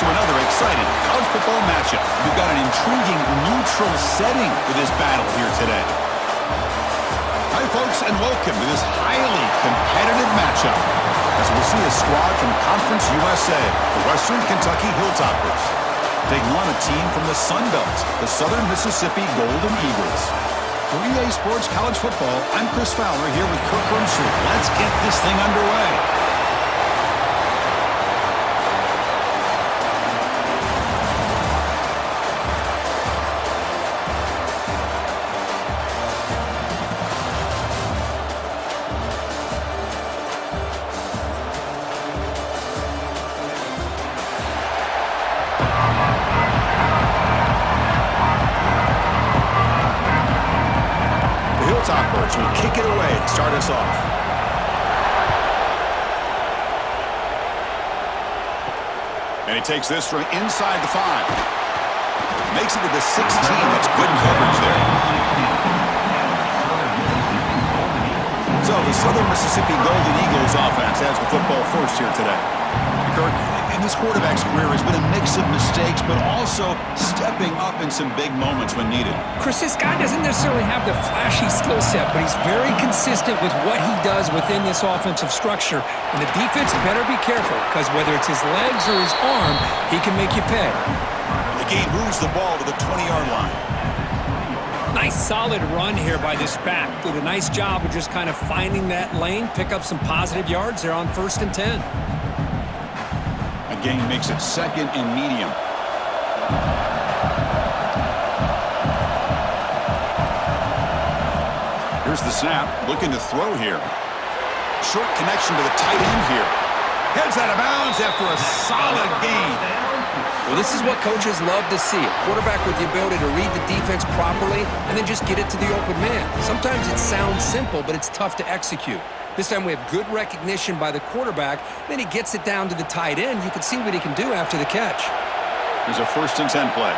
to another exciting college football matchup. We've got an intriguing neutral setting for this battle here today. Hi, folks, and welcome to this highly competitive matchup as we'll see a squad from Conference USA, the Western Kentucky Hilltoppers, taking on a team from the Sun Belt, the Southern Mississippi Golden Eagles. For EA Sports College Football, I'm Chris Fowler here with Kirk Herbstreit. Let's get this thing underway. Toppers will kick it away to start us off. And he takes this from inside the 5. Makes it to the 16. That's good coverage there. So the Southern Mississippi Golden Eagles offense has the football first here today. Kirk, in this quarterback's career has been a mix of mistakes, but also stepping up in some big moments when needed. Chris, this guy doesn't necessarily have the flashy skill set, but he's very consistent with what he does within this offensive structure. And the defense better be careful, because whether it's his legs or his arm, he can make you pay. The game moves the ball to the 20-yard line. Nice solid run here by this back. Did a nice job of just kind of finding that lane, pick up some positive yards there on 1st and 10. Gain makes it 2nd and medium. Here's the snap, looking to throw here. Short connection to the tight end here. Heads out of bounds after a solid gain. Well, this is what coaches love to see. A quarterback with the ability to read the defense properly and then just get it to the open man. Sometimes it sounds simple, but it's tough to execute. This time we have good recognition by the quarterback. Then he gets it down to the tight end. You can see what he can do after the catch. There's a 1st and 10 play.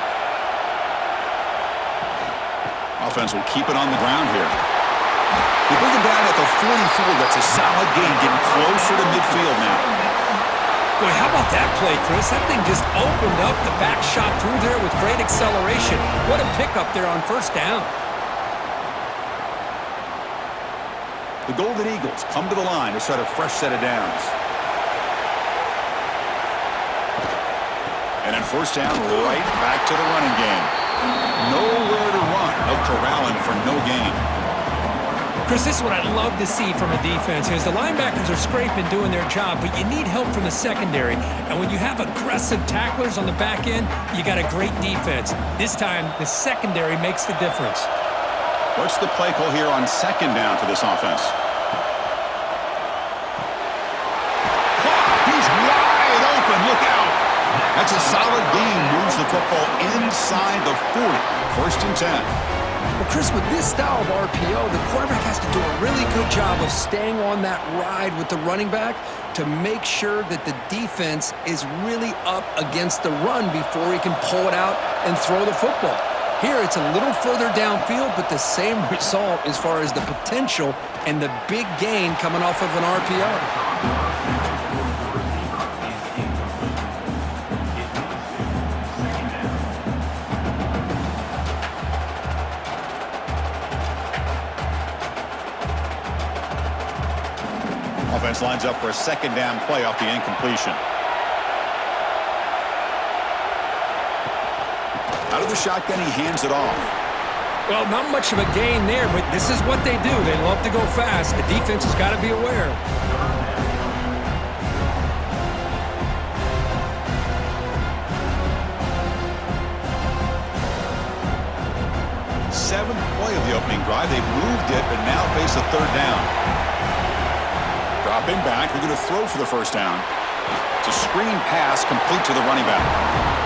Offense will keep it on the ground here. They bring him down at the 44. That's a solid gain, getting closer to midfield now. Boy, how about that play, Chris? That thing just opened up. The back shot through there with great acceleration. What a pickup there on 1st down. The Golden Eagles come to the line to start a fresh set of downs. And in 1st down, right back to the running game. Nowhere to run. They'll corral him for no gain. Chris, this is what I love to see from a defense is the linebackers are scraping, doing their job, but you need help from the secondary. And when you have aggressive tacklers on the back end, you got a great defense. This time, the secondary makes the difference. What's the play call here on 2nd down for this offense? He's wide open. Look out. That's a solid gain. Moves the football inside the 40. 1st and 10. Well, Chris, with this style of RPO, the quarterback has to do a really good job of staying on that ride with the running back to make sure that the defense is really up against the run before he can pull it out and throw the football. Here, it's a little further downfield, but the same result as far as the potential and the big gain coming off of an RPO. Offense lines up for a 2nd down play off the incompletion. Out of the shotgun, he hands it off. Well, not much of a gain there, but this is what they do. They love to go fast. The defense has got to be aware. Seventh play of the opening drive. They've moved it, but now face a 3rd down. Dropping back. They're going to throw for the 1st down. It's a screen pass complete to the running back.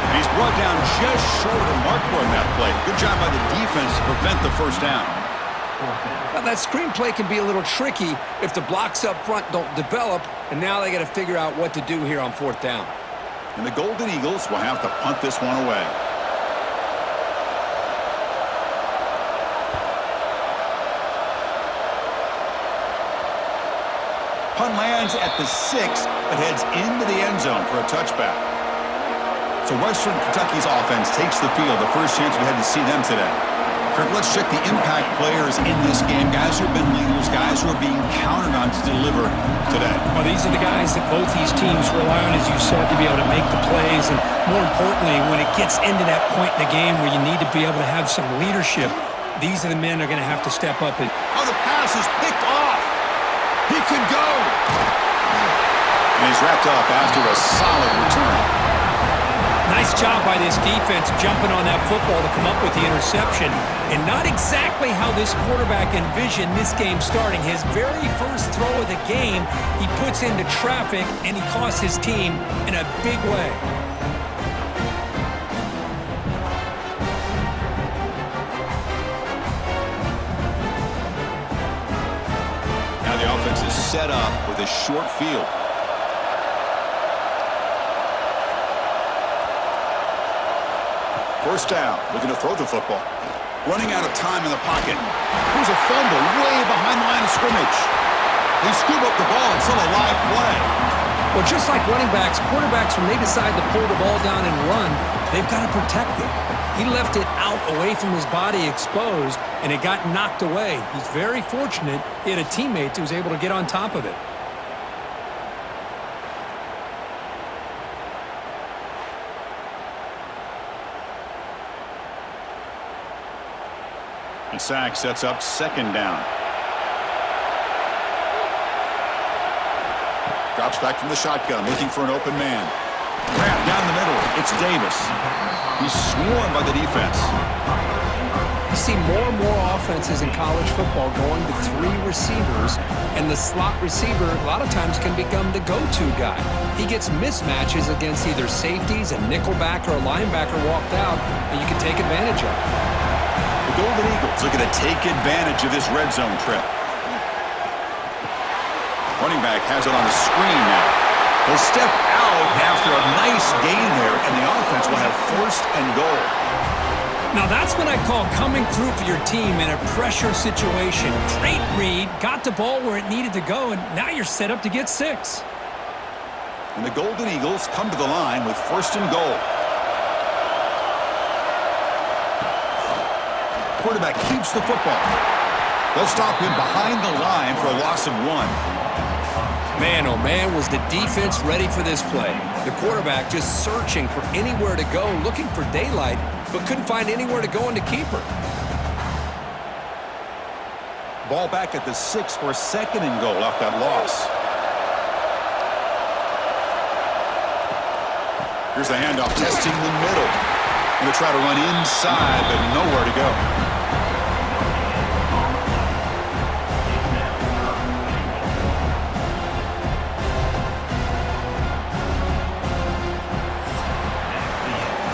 And he's brought down just short of the marker on that play. Good job by the defense to prevent the 1st down. Now, that screen play can be a little tricky if the blocks up front don't develop, and now they got to figure out what to do here on 4th down. And the Golden Eagles will have to punt this one away. Punt lands at the 6, but heads into the end zone for a touchback. So Western Kentucky's offense takes the field. The first chance we had to see them today. Kirk, let's check the impact players in this game. Guys who have been leaders, guys who are being counted on to deliver today. Well, these are the guys that both these teams rely on, as you said, to be able to make the plays. And more importantly, when it gets into that point in the game where you need to be able to have some leadership, these are the men that are going to have to step up. Oh, the pass is picked off. He can go. And he's wrapped up after a solid return. Nice job by this defense jumping on that football to come up with the interception. And not exactly how this quarterback envisioned this game starting. His very first throw of the game, he puts into traffic, and he costs his team in a big way. Now the offense is set up with a short field. First down, looking to throw the football. Running out of time in the pocket. Here's a fumble way behind the line of scrimmage. They scoop up the ball and still a live play. Well, just like running backs, quarterbacks, when they decide to pull the ball down and run, they've got to protect it. He left it out away from his body exposed, and it got knocked away. He's very fortunate he had a teammate who was able to get on top of it. And sack sets up second down. Drops back from the shotgun, looking for an open man. Wrap down the middle. It's Davis. He's swarmed by the defense. You see more and more offenses in college football going to 3 receivers, and the slot receiver a lot of times can become the go-to guy. He gets mismatches against either safeties, a nickelback, or a linebacker walked out, and you can take advantage of it. The Golden Eagles looking to take advantage of this red zone trip. Running back has it on the screen now. He'll step out after a nice gain there, and the offense will have first and goal. Now that's what I call coming through for your team in a pressure situation. Great read, got the ball where it needed to go, and now you're set up to get 6. And the Golden Eagles come to the line with first and goal. Quarterback keeps the football. They'll stop him behind the line for a loss of 1. Man, oh man, was the defense ready for this play. The quarterback just searching for anywhere to go, looking for daylight, but couldn't find anywhere to go in the keeper. Ball back at the 6 for a second and goal off that loss. Here's the handoff, testing the middle. Going to try to run inside, but nowhere to go.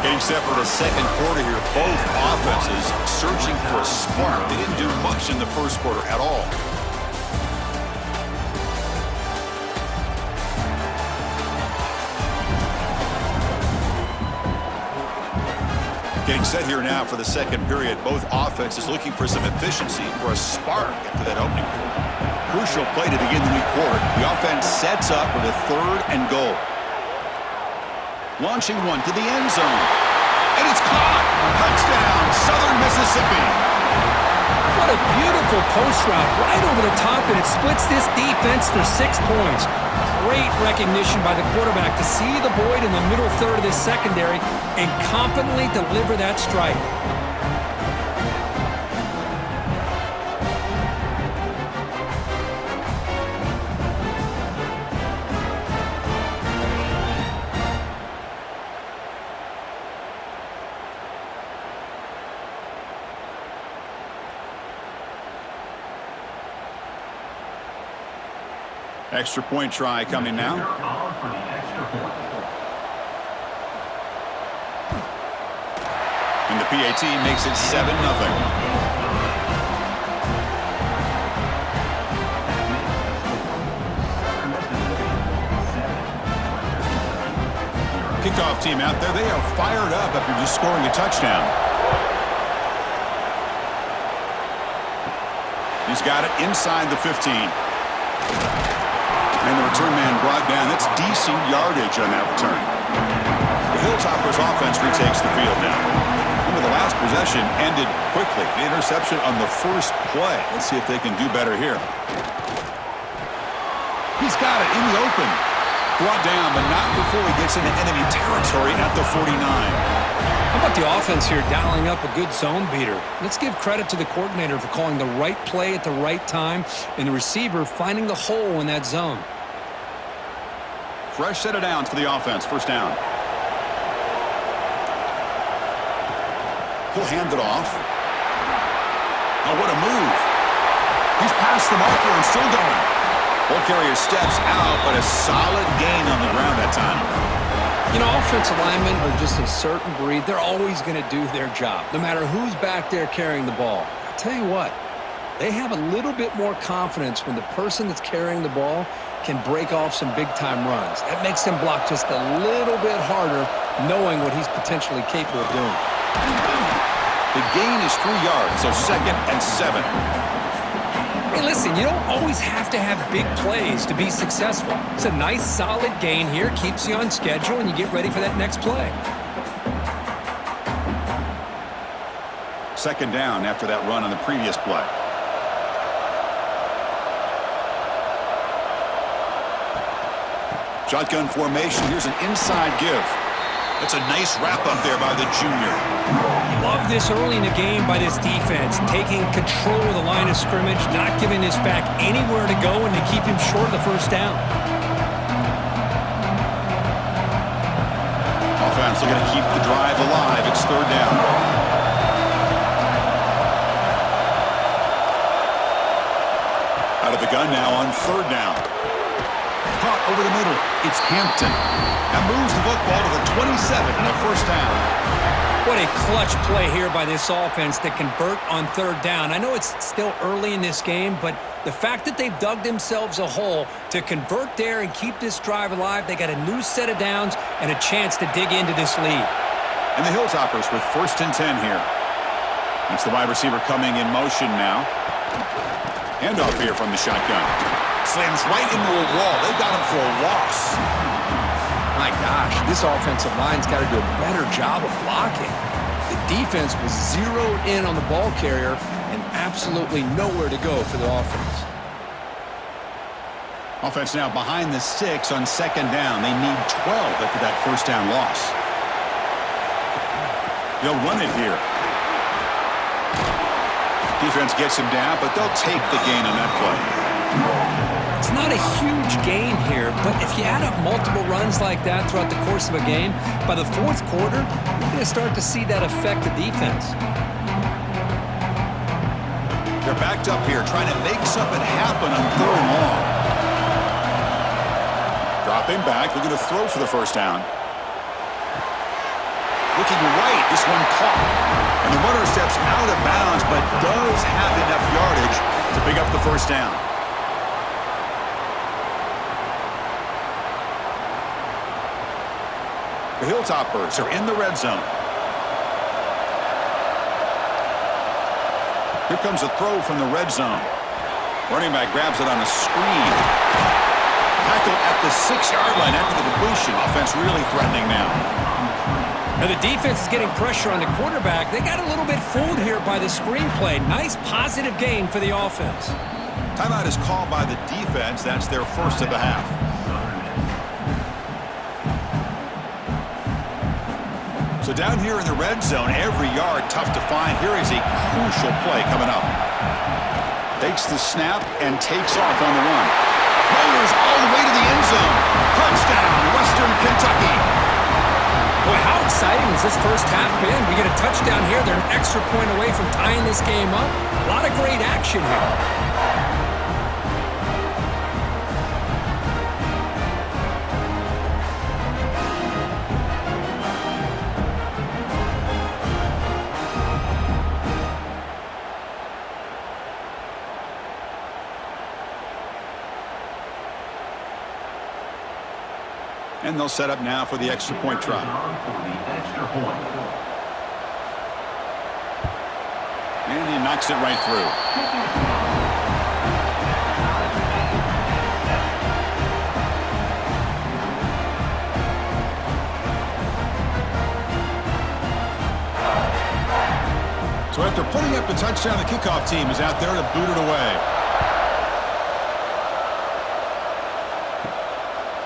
Getting set for the second quarter here. Both offenses searching for a spark. They didn't do much in the first quarter at all. Getting set here now for the second period. Both offenses looking for some efficiency, for a spark after that opening quarter. Crucial play to begin the new quarter. The offense sets up with a third and goal. Launching one to the end zone. And it's caught! Touchdown, Southern Mississippi! What a beautiful post route right over the top, and it splits this defense for 6 points. Great recognition by the quarterback to see the void in the middle third of this secondary and confidently deliver that strike. Extra point try coming now. And the PAT makes it 7-0. Kickoff team out there. They are fired up after just scoring a touchdown. He's got it inside the 15. And the return man brought down. That's decent yardage on that return. He'll Hilltoppers offense retakes the field now. Remember, the last possession ended quickly. The interception on the first play. Let's see if they can do better here. He's got it in the open. Brought down, but not before he gets into enemy territory at the 49. How about the offense here dialing up a good zone beater? Let's give credit to the coordinator for calling the right play at the right time and the receiver finding the hole in that zone. Fresh set of downs for the offense. First down. He'll hand it off. Oh, what a move. He's past the marker and still going. Ball carrier steps out, but a solid gain on the ground that time. You know, offensive linemen are just a certain breed. They're always going to do their job, no matter who's back there carrying the ball. I'll tell you what, they have a little bit more confidence when the person that's carrying the ball can break off some big-time runs. That makes them block just a little bit harder, knowing what he's potentially capable of doing. The gain is 3 yards, so 2nd and 7. Hey, listen, you don't always have to have big plays to be successful. It's a nice, solid gain here, keeps you on schedule, and you get ready for that next play. 2nd down after that run on the previous play. Shotgun formation. Here's an inside give. That's a nice wrap-up there by the junior. Love this early in the game by this defense, taking control of the line of scrimmage, not giving this back anywhere to go, and to keep him short of the first down. Offense looking to keep the drive alive. It's 3rd down. Out of the gun now on 3rd down. Caught over the middle. It's Hampton. That moves the football to the 27 and a first down. What a clutch play here by this offense to convert on 3rd down. I know it's still early in this game, but the fact that they've dug themselves a hole to convert there and keep this drive alive, they got a new set of downs and a chance to dig into this lead. And the Hilltoppers with 1st and 10 here. It's the wide receiver coming in motion now. Handoff here from the shotgun. Slams right into a wall. They got him for a loss. My gosh, this offensive line's got to do a better job of blocking. The defense was zeroed in on the ball carrier and absolutely nowhere to go for the offense. Offense now behind the 6 on 2nd down. They need 12 after that first down loss. They'll run it here. Defense gets him down, but they'll take the gain on that play. It's not a huge gain here, but if you add up multiple runs like that throughout the course of a game, by the 4th quarter, you're going to start to see that affect the defense. They're backed up here, trying to make something happen on 3rd and long. Dropping back, looking to throw for the first down. Looking right, this one caught. And the runner steps out of bounds, but does have enough yardage to pick up the first down. The Hilltoppers are in the red zone. Here comes a throw from the red zone. Running back grabs it on a screen. Tackle at the 6-yard line after the completion. Offense really threatening now. Now the defense is getting pressure on the quarterback. They got a little bit fooled here by the screenplay. Nice positive gain for the offense. Timeout is called by the defense. That's their first of the half. So down here in the red zone, every yard tough to find. Here is a crucial play coming up. Takes the snap and takes off on the run. Fires all the way to the end zone. Touchdown, Western Kentucky. Boy, how exciting has this first half been? We get a touchdown here. They're an extra point away from tying this game up. A lot of great action here. And they'll set up now for the extra point try. And he knocks it right through. So after putting up the touchdown, the kickoff team is out there to boot it away.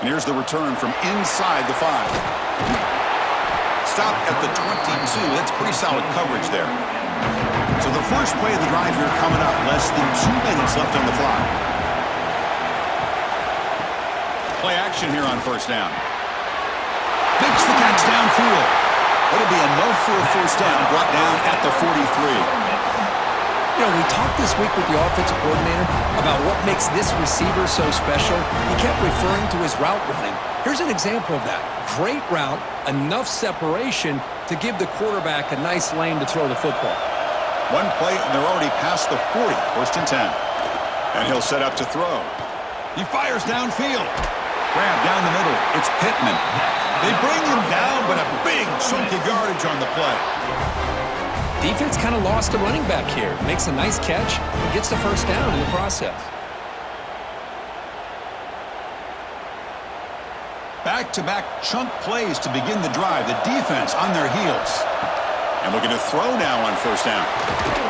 And here's the return from inside the 5. Stop at the 22. That's pretty solid coverage there. So the first play of the drive here coming up. Less than 2 minutes left on the clock. Play action here on first down. Makes the catch downfield. It'll be enough for a first down, brought down at the 43. You know, we talked this week with the offensive coordinator about what makes this receiver so special. He kept referring to his route running. Here's an example of that. Great route, enough separation to give the quarterback a nice lane to throw the football. One play, and they're already past the 40, first and 10. And he'll set up to throw. He fires downfield. Grab down the middle. It's Pittman. They bring him down, but a big chunk of yardage on the play. Defense kind of lost a running back here. Makes a nice catch and gets the first down in the process. Back-to-back chunk plays to begin the drive. The defense on their heels. And looking to throw now on first down.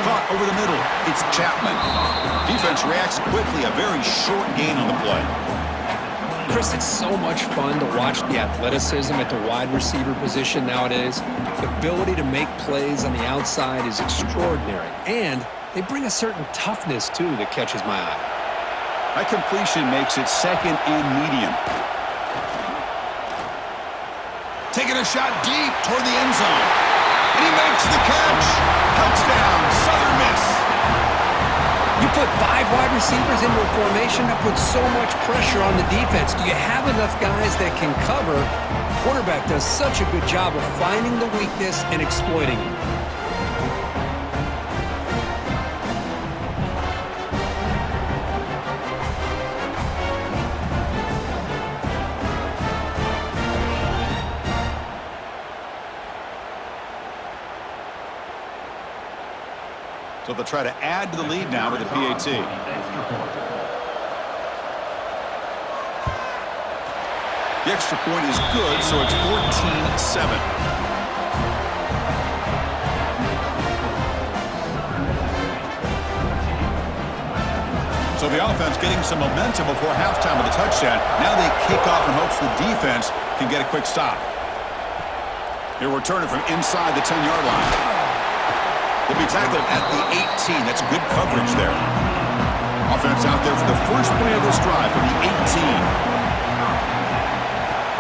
Caught over the middle. It's Chapman. Defense reacts quickly. A very short gain on the play. Chris, it's so much fun to watch the athleticism at the wide receiver position nowadays. The ability to make plays on the outside is extraordinary. And they bring a certain toughness, too, that catches my eye. That completion makes it second and medium. Taking a shot deep toward the end zone. And he makes the catch. Touchdown, Southern Miss. You put 5 wide receivers into a formation, that puts so much pressure on the defense. Do you have enough guys that can cover? The quarterback does such a good job of finding the weakness and exploiting it. So they'll try to add to the lead now with a PAT. The extra point is good, so it's 14-7. So the offense getting some momentum before halftime with a touchdown. Now they kick off in hopes the defense can get a quick stop. He'll return it from inside the 10-yard line. He'll be tackled at the 18. That's good coverage there. Offense out there for the first play of this drive from the 18.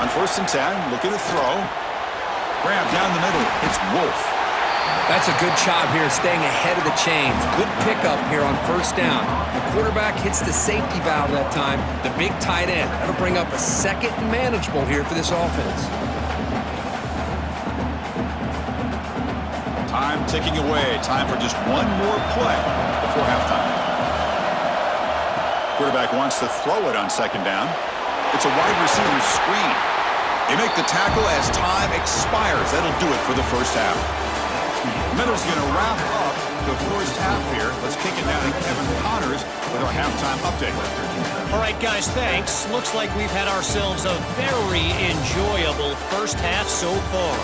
On first and 10, looking to throw. Grab down the middle. It's Wolf. That's a good job here, staying ahead of the chains. Good pickup here on first down. The quarterback hits the safety valve that time, the big tight end. That'll bring up a second and manageable here for this offense. Time ticking away. Time for just one more play before halftime. Quarterback wants to throw it on second down. It's a wide receiver screen. They make the tackle as time expires. That'll do it for the first half. Meadows going to wrap up the first half here. Let's kick it down to Kevin Connors with our halftime update. All right, guys, thanks. Looks like we've had ourselves a very enjoyable first half so far.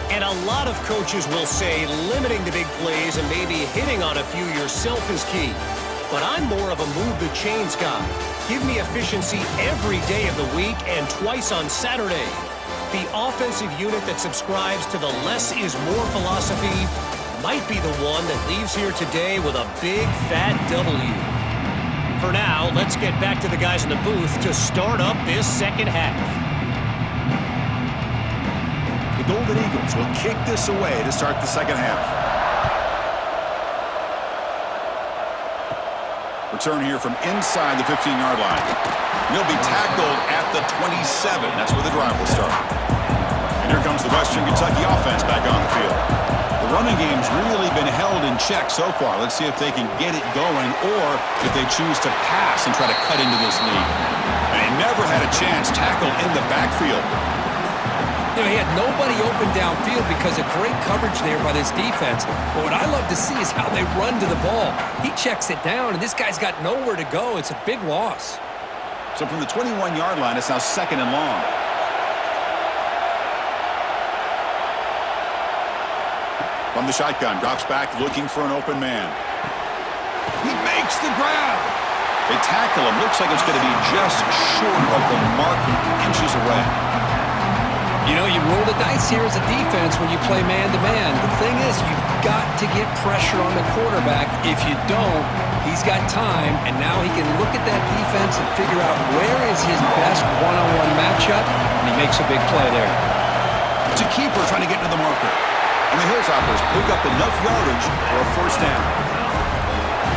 And a lot of coaches will say limiting the big plays and maybe hitting on a few yourself is key. But I'm more of a move the chains guy. Give me efficiency every day of the week and twice on Saturday. The offensive unit that subscribes to the less is more philosophy might be the one that leaves here today with a big fat W. For now, let's get back to the guys in the booth to start up this second half. The Golden Eagles will kick this away to start the second half. Return here from inside the 15-yard line. He'll be tackled at the 27. That's where the drive will start. And here comes the Western Kentucky offense back on the field. The running game's really been held in check so far. Let's see if they can get it going or if they choose to pass and try to cut into this lead. And he never had a chance tackled in the backfield. You know, he had nobody open downfield because of great coverage there by this defense. But what I love to see is how they run to the ball. He checks it down, and this guy's got nowhere to go. It's a big loss. So from the 21-yard line, it's now second and long. From the shotgun, drops back looking for an open man. He makes the grab. They tackle him. Looks like it's going to be just short of the mark, inches away. You know, you roll the dice here as a defense when you play man-to-man. The thing is, you've got to get pressure on the quarterback. If you don't, he's got time, and now he can look at that defense and figure out where is his best one-on-one matchup, and he makes a big play there. It's a keeper trying to get into the marker. And the Hilltoppers pick up enough yardage for a first down.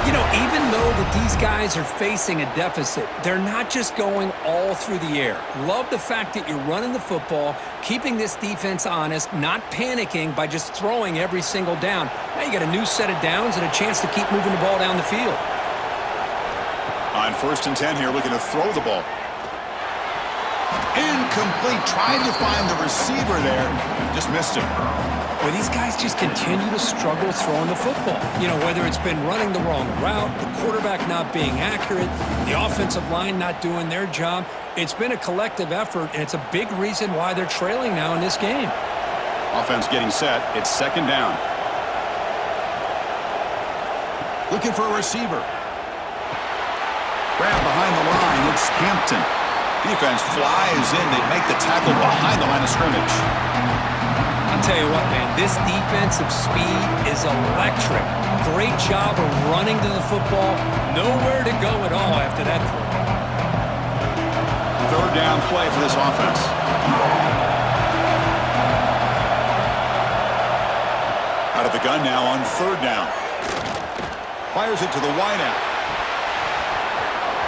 You know, even though that these guys are facing a deficit, they're not just going all through the air. Love the fact that you're running the football, keeping this defense honest, not panicking by just throwing every single down. Now you got a new set of downs and a chance to keep moving the ball down the field. On 1st and 10 here, looking to throw the ball. Incomplete. Trying to find the receiver there. Just missed him. Well, these guys just continue to struggle throwing the football. You know, whether it's been running the wrong route, the quarterback not being accurate, the offensive line not doing their job. It's been a collective effort, and it's a big reason why they're trailing now in this game. Offense getting set. It's 2nd down. Looking for a receiver. Grab behind the line. It's Hampton. Defense flies in. They make the tackle behind the line of scrimmage. I'll tell you what, man, this defensive speed is electric. Great job of running to the football. Nowhere to go at all after that throw. 3rd down play for this offense. Out of the gun now on 3rd down. Fires it to the wideout.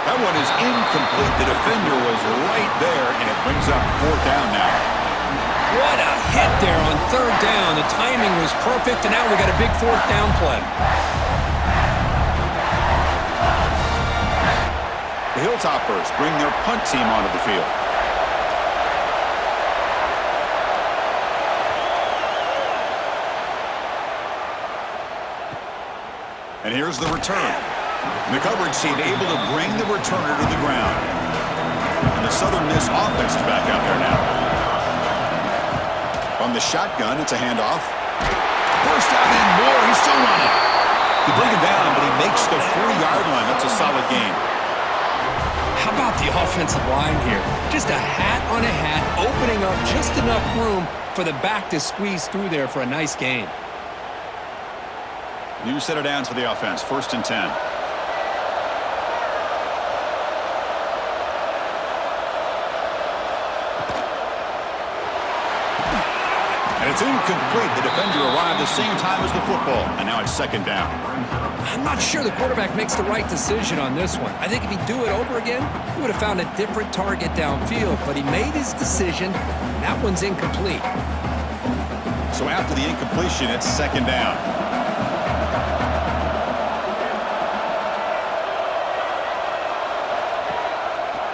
That one is incomplete. The defender was right there, and it brings up 4th down now. What a hit there on 3rd down. The timing was perfect, and now we got a big 4th down play. The Hilltoppers bring their punt team onto the field. And here's the return. And the coverage team able to bring the returner to the ground. And the Southern Miss offense is back out there now. From the shotgun, it's a handoff. First down and more. He's still running. They bring him down, but he makes the 40-yard line. That's a solid gain. How about the offensive line here? Just a hat on a hat, opening up just enough room for the back to squeeze through there for a nice gain. New set of downs for the offense. 1st and 10. It's incomplete. The defender arrived the same time as the football, and now it's 2nd down. I'm not sure the quarterback makes the right decision on this one. I think if he'd do it over again, he would have found a different target downfield, but he made his decision, and that one's incomplete. So after the incompletion, it's 2nd down.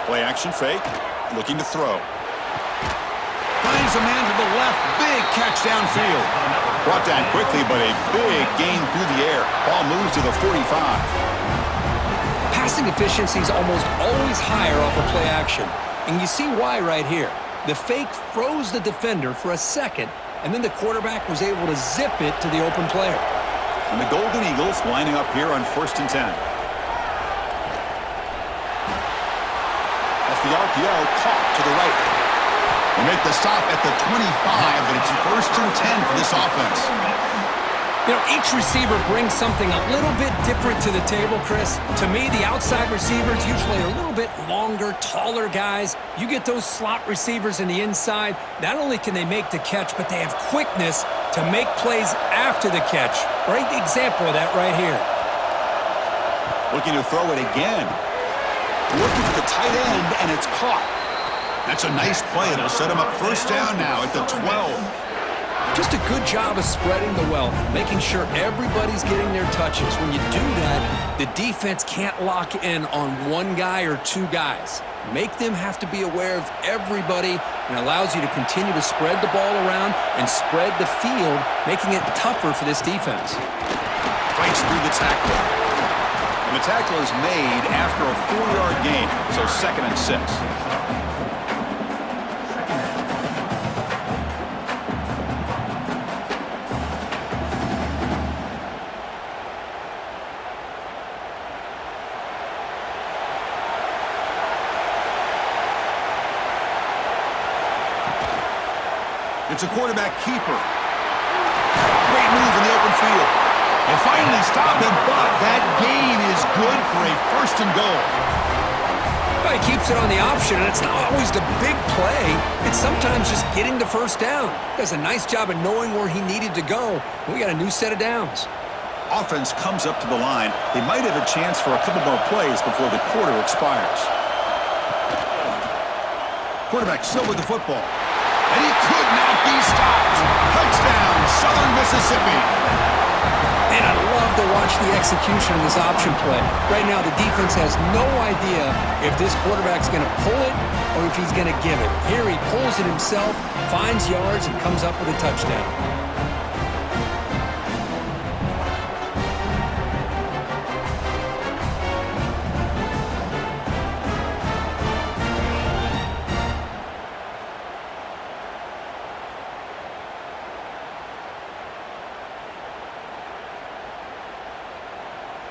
Play action fake, looking to throw. Finds a man to the left. Big catch downfield. Brought down quickly, but a big gain through the air. Ball moves to the 45. Passing efficiency is almost always higher off of play action. And you see why right here. The fake froze the defender for a second, and then the quarterback was able to zip it to the open player. And the Golden Eagles lining up here on 1st and 10. Off the RPO, caught to the right. They make the stop at the 25, but it's 1st and 10 for this offense. You know, each receiver brings something a little bit different to the table, Chris. To me, the outside receivers usually are a little bit longer, taller guys. You get those slot receivers in the inside, not only can they make the catch, but they have quickness to make plays after the catch. Great example of that right here. Looking to throw it again. Looking for the tight end, and it's caught. That's a nice play. It'll set him up 1st down now at the 12. Just a good job of spreading the wealth, making sure everybody's getting their touches. When you do that, the defense can't lock in on one guy or 2 guys. Make them have to be aware of everybody, and allows you to continue to spread the ball around and spread the field, making it tougher for this defense. Fights through the tackle. And the tackle is made after a 4-yard gain, so 2nd and 6. It's a quarterback keeper. Great move in the open field. They finally stop him, but that gain is good for a 1st and goal. Well, he keeps it on the option, and it's not always the big play. It's sometimes just getting the 1st down. He does a nice job of knowing where he needed to go. We got a new set of downs. Offense comes up to the line. They might have a chance for a couple more plays before the quarter expires. Quarterback still with the football. And he could not be stopped. Touchdown, Southern Mississippi. And I love to watch the execution of this option play. Right now, the defense has no idea if this quarterback's going to pull it or if he's going to give it. Here he pulls it himself, finds yards, and comes up with a touchdown.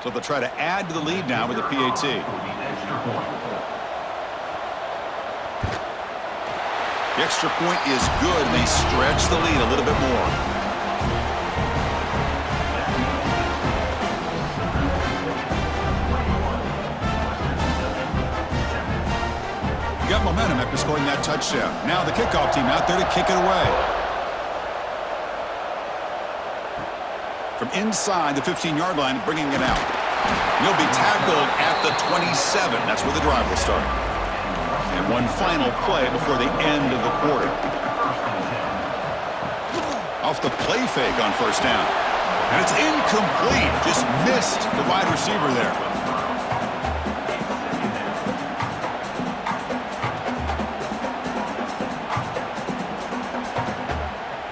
So they'll try to add to the lead now with the PAT. The extra point is good, and they stretch the lead a little bit more. Got momentum after scoring that touchdown. Now the kickoff team out there to kick it away. From inside the 15-yard line, bringing it out. He'll be tackled at the 27. That's where the drive will start. And one final play before the end of the quarter. Off the play fake on 1st down. And it's incomplete. Just missed the wide receiver there.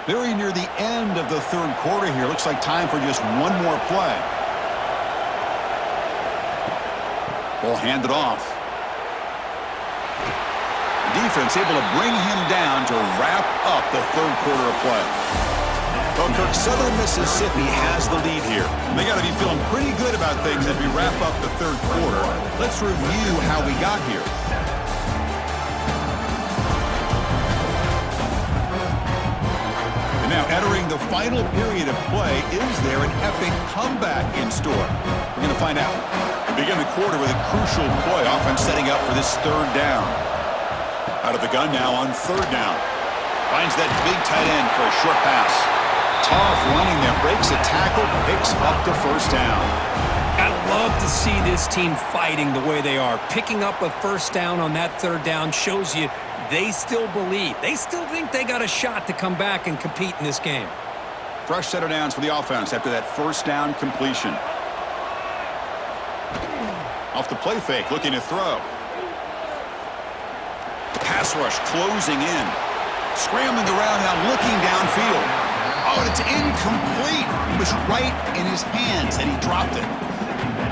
Very near the end of the 3rd quarter here. Looks like time for just one more play. Ball handed off. The defense able to bring him down to wrap up the 3rd quarter of play. Well, Kirk, Southern Mississippi has the lead here. And they got to be feeling pretty good about things as we wrap up the 3rd quarter. Let's review how we got here. Now entering the final period of play, is there an epic comeback in store? We're going to find out. We begin the quarter with a crucial play. Offense setting up for this 3rd down. Out of the gun now on 3rd down. Finds that big tight end for a short pass. Tough running there. Breaks a tackle. Picks up the 1st down. I love to see this team fighting the way they are. Picking up a 1st down on that 3rd down shows you they still believe. They still think they got a shot to come back and compete in this game. Fresh set of downs for the offense after that 1st down completion. Off the play fake, looking to throw. Pass rush closing in. Scrambling around now, looking downfield. Oh, and it's incomplete. It was right in his hands, and he dropped it.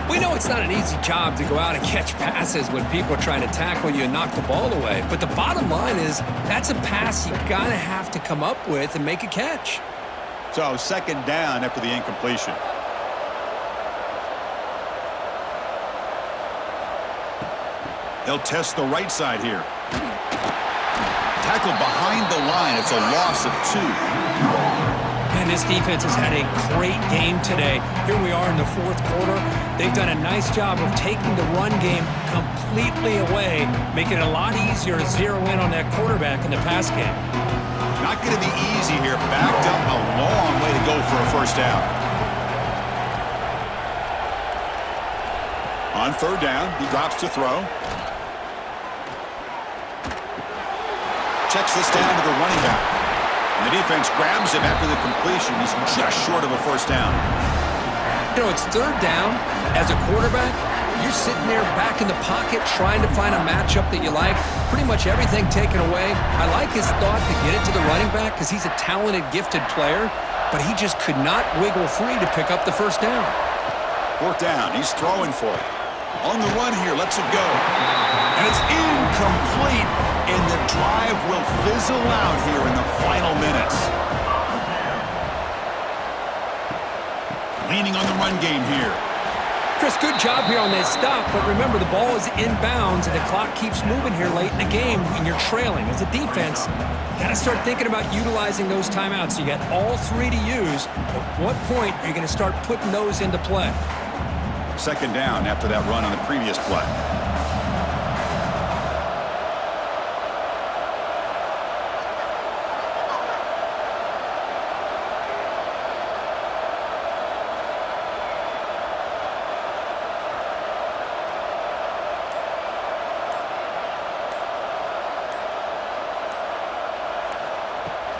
We know it's not an easy job to go out and catch passes when people are trying to tackle you and knock the ball away. But the bottom line is that's a pass you got to have to come up with and make a catch. So 2nd down after the incompletion. They'll test the right side here. Tackled behind the line. It's a loss of 2. And this defense has had a great game today. Here we are in the 4th quarter. They've done a nice job of taking the run game completely away, making it a lot easier to zero in on that quarterback in the pass game. Not going to be easy here. Backed up a long way to go for a 1st down. On 3rd down, he drops to throw. Checks this down to the running back. And the defense grabs him after the completion. He's just short of a 1st down. You know, it's 3rd down. As a quarterback, you're sitting there back in the pocket trying to find a matchup that you like. Pretty much everything taken away. I like his thought to get it to the running back because he's a talented, gifted player, but he just could not wiggle free to pick up the 1st down. 4th down. He's throwing for it. On the run here. Lets it go. And it's incomplete. And the drive will fizzle out here in the final minutes. Leaning on the run game here. Chris, good job here on that stop, but remember the ball is inbounds and the clock keeps moving here late in the game and you're trailing. As a defense, you got to start thinking about utilizing those timeouts. You got all three to use. At what point are you going to start putting those into play? Second down after that run on the previous play.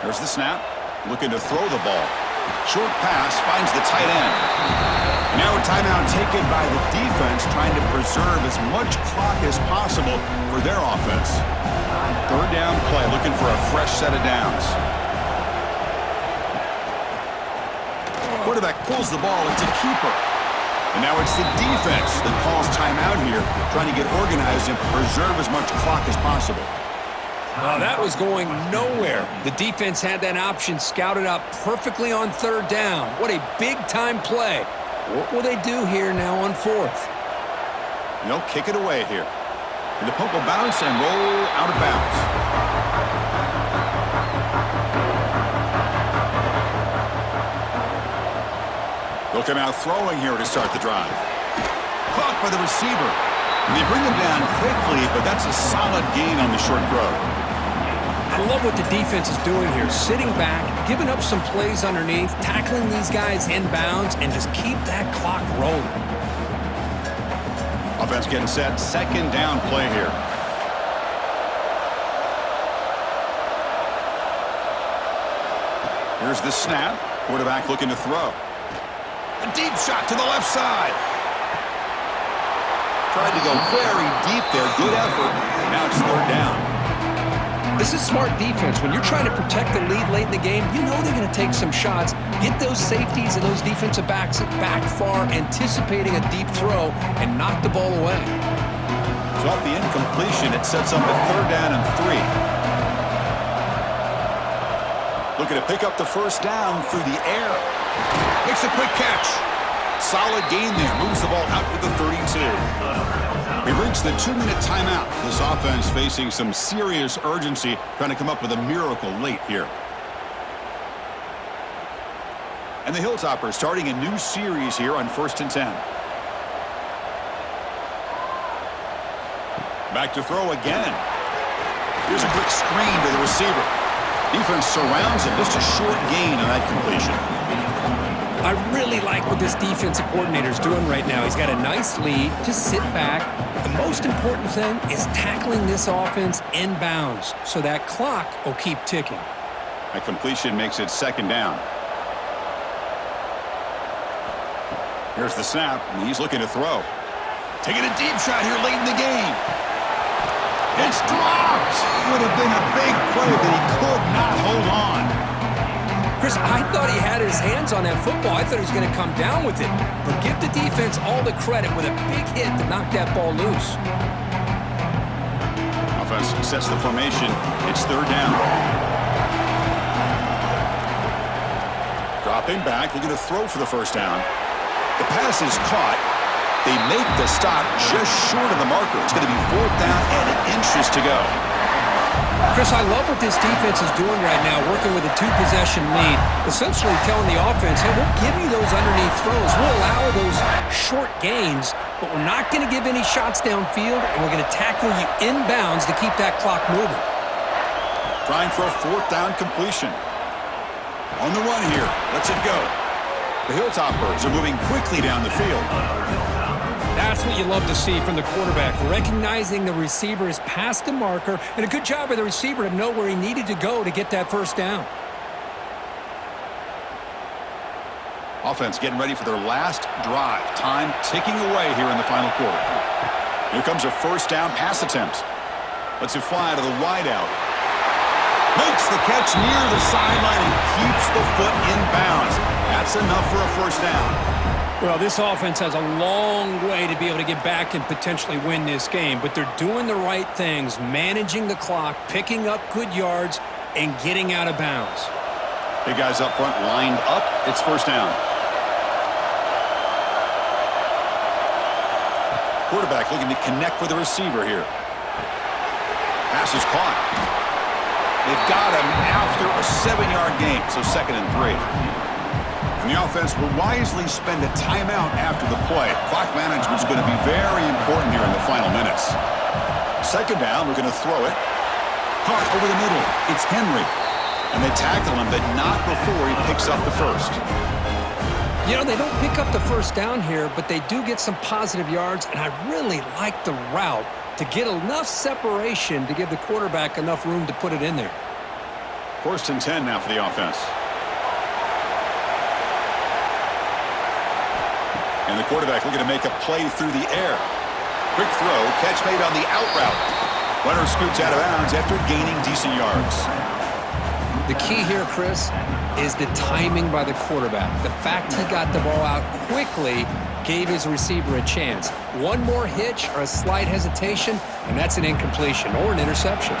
There's the snap. Looking to throw the ball. Short pass finds the tight end. Now a timeout taken by the defense, trying to preserve as much clock as possible for their offense. Third down play, looking for a fresh set of downs. Quarterback pulls the ball. It's a keeper. And now it's the defense that calls timeout here, trying to get organized and preserve as much clock as possible. Well, that was going nowhere. The defense had that option scouted out perfectly on third down. What a big-time play. What will they do here now on fourth? They'll kick it away here. And the punt will bounce and roll out of bounds. They'll come out throwing here to start the drive. Caught by the receiver. And they bring him down quickly, but that's a solid gain on the short throw. I love what the defense is doing here. Sitting back, giving up some plays underneath, tackling these guys inbounds, and just keep that clock rolling. Offense getting set. Second down play here. Here's the snap. Quarterback looking to throw. A deep shot to the left side. Tried to go very deep there. Good effort. Now it's third down. This is smart defense. When you're trying to protect the lead late in the game, you know they're going to take some shots, get those safeties and those defensive backs back far, anticipating a deep throw, and knock the ball away. So off the incompletion, it sets up a third down and 3. Looking to pick up the first down through the air. Makes a quick catch. Solid gain there. Moves the ball out to the 32. We've reached the 2-minute timeout. This offense facing some serious urgency, trying to come up with a miracle late here. And the Hilltoppers starting a new series here on 1st and 10. Back to throw again. Here's a quick screen to the receiver. Defense surrounds him. Just a short gain on that completion. I really like what this defensive coordinator is doing right now. He's got a nice lead. Just sit back. The most important thing is tackling this offense inbounds so that clock will keep ticking. That completion makes it second down. Here's the snap, and he's looking to throw. Taking a deep shot here late in the game. It's dropped. Would have been a big play, but he could not hold on. Chris, I thought he had his hands on that football. I thought he was going to come down with it. But give the defense all the credit with a big hit to knock that ball loose. Offense sets the formation. It's third down. Dropping back, looking to throw for the first down. The pass is caught. They make the stop just short of the marker. It's going to be fourth down and inches to go. Chris, I love what this defense is doing right now, working with a 2-possession lead, essentially telling the offense, hey, we'll give you those underneath throws. We'll allow those short gains, but we're not going to give any shots downfield, and we're going to tackle you inbounds to keep that clock moving. Trying for a fourth down completion. On the run here. Lets it go. The Hilltoppers are moving quickly down the field. That's what you love to see from the quarterback, recognizing the receiver is past the marker, and a good job by the receiver to know where he needed to go to get that first down. Offense getting ready for their last drive. Time ticking away here in the final quarter. Here comes a first down pass attempt. Lets it fly to the wideout. Makes the catch near the sideline and keeps the foot in bounds. That's enough for a first down. Well, this offense has a long way to be able to get back and potentially win this game, but they're doing the right things, managing the clock, picking up good yards, and getting out of bounds. Big guys up front lined up. It's first down. quarterback looking to connect with the receiver here. Pass is caught. They've got him after a 7-yard gain, so 2nd and 3. And the offense will wisely spend a timeout after the play. Clock management is going to be very important here in the final minutes. 2nd down, we're going to throw it. Hart over the middle. It's Henry. And they tackle him, but not before he picks up the first. You know, they don't pick up the first down here, but they do get some positive yards, and I really like the route to get enough separation to give the quarterback enough room to put it in there. 1st and 10 now for the offense. And the quarterback looking to make a play through the air. Quick throw, catch made on the out route. Runner scoots out of bounds after gaining decent yards. The key here, Chris, is the timing by the quarterback. The fact he got the ball out quickly gave his receiver a chance. One more hitch or a slight hesitation, and that's an incompletion or an interception.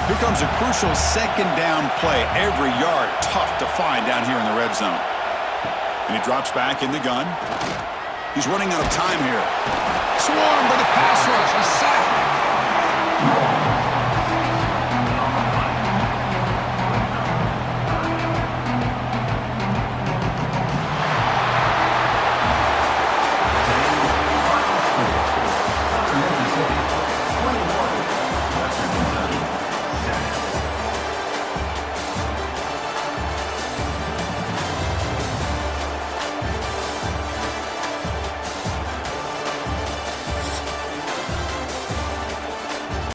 Here comes a crucial 2nd down play. Every yard tough to find down here in the red zone. And he drops back in the gun. He's running out of time here. Swarmed by the pass rush. He's sacked.